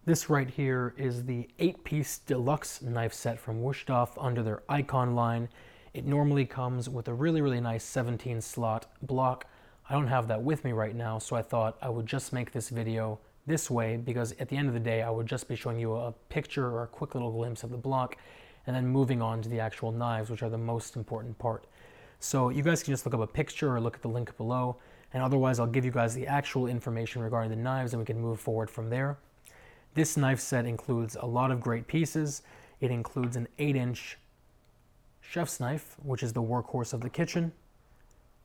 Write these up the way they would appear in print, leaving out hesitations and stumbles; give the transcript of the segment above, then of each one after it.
This right here is the 8-piece deluxe knife set from Wusthof under their Ikon line. It normally comes with a really nice 17 slot block. I don't have that with me right now, so I thought I would just make this video this way because at the end of the day I would just be showing you a picture or a quick little glimpse of the block and then moving on to the actual knives, which are the most important part. So you guys can just look up a picture or look at the link below, and otherwise I'll give you guys the actual information regarding the knives and we can move forward from there. This knife set includes a lot of great pieces. It includes an 8-inch chef's knife, which is the workhorse of the kitchen,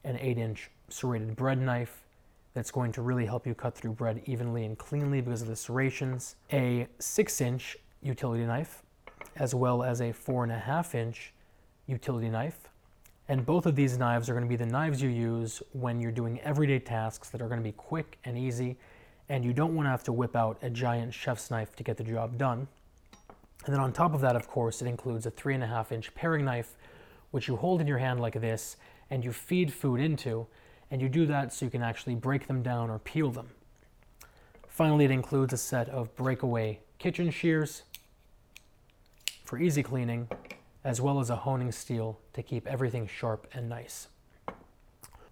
an 8-inch serrated bread knife that's going to really help you cut through bread evenly and cleanly because of the serrations, a 6-inch utility knife, as well as a 4.5-inch utility knife. And both of these knives are going to be the knives you use when you're doing everyday tasks that are going to be quick and easy, and you don't want to have to whip out a giant chef's knife to get the job done. And then on top of that, of course, it includes a 3.5-inch paring knife, which you hold in your hand like this, and you feed food into, and you do that so you can actually break them down or peel them. Finally, it includes a set of breakaway kitchen shears for easy cleaning, as well as a honing steel to keep everything sharp and nice.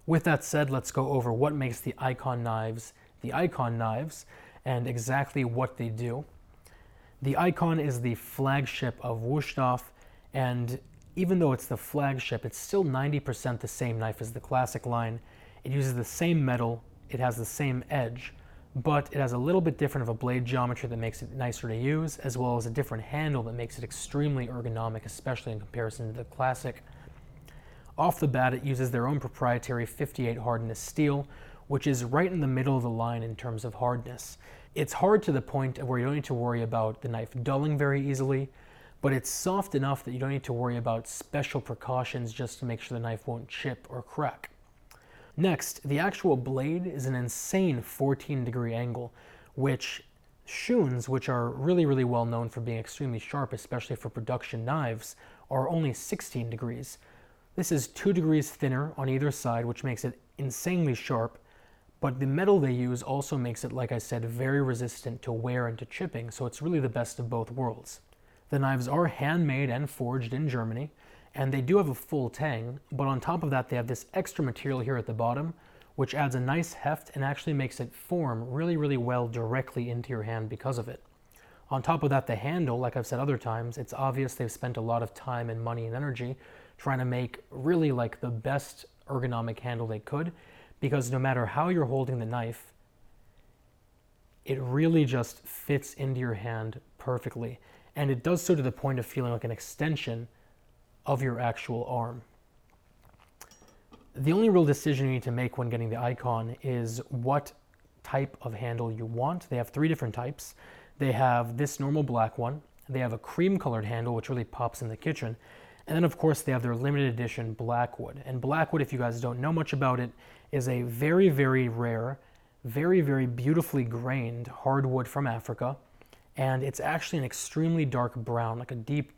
With that said, let's go over what makes the Ikon knives the Ikon knives and exactly what they do. The Ikon is the flagship of Wusthof, and even though it's the flagship, it's still 90% the same knife as the classic line. It uses the same metal, it has the same edge, but it has a little bit different of a blade geometry that makes it nicer to use, as well as a different handle that makes it extremely ergonomic, especially in comparison to the classic. Off the bat, it uses their own proprietary 58 hardness steel, which is right in the middle of the line in terms of hardness. It's hard to the point where you don't need to worry about the knife dulling very easily, but it's soft enough that you don't need to worry about special precautions just to make sure the knife won't chip or crack. Next, the actual blade is an insane 14-degree angle, which Shuns, which are really well known for being extremely sharp, especially for production knives, are only 16 degrees. This is 2 degrees thinner on either side, which makes it insanely sharp, but the metal they use also makes it, like I said, very resistant to wear and to chipping, so it's really the best of both worlds. The knives are handmade and forged in Germany, and they do have a full tang, but on top of that they have this extra material here at the bottom, which adds a nice heft and actually makes it form really well directly into your hand because of it. On top of that, the handle, like I've said other times, it's obvious they've spent a lot of time and money and energy trying to make really like the best ergonomic handle they could, because no matter how you're holding the knife, it really just fits into your hand perfectly. And it does so to the point of feeling like an extension of your actual arm. The only real decision you need to make when getting the Ikon is what type of handle you want. They have 3 different types. They have this normal black one, they have a cream colored handle which really pops in the kitchen, and then of course they have their limited edition Blackwood. And Blackwood, if you guys don't know much about it, is a very rare, very beautifully grained hardwood from Africa, and it's actually an extremely dark brown, like a deep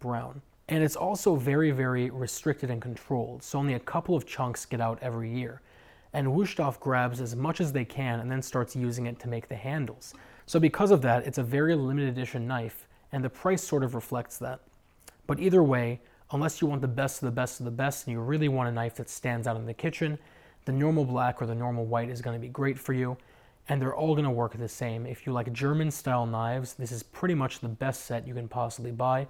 brown. And it's also very restricted and controlled, so only a couple of chunks get out every year. And Wusthof grabs as much as they can and then starts using it to make the handles. So because of that, it's a very limited edition knife, and the price sort of reflects that. But either way, unless you want the best of the best of the best and you really want a knife that stands out in the kitchen, the normal black or the normal white is going to be great for you, and they're all going to work the same. If you like German style knives, this is pretty much the best set you can possibly buy.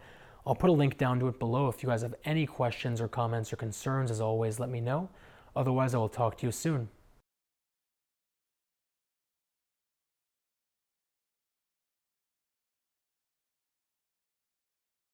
I'll put a link down to it below. If you guys have any questions or comments or concerns, as always, let me know. Otherwise, I will talk to you soon.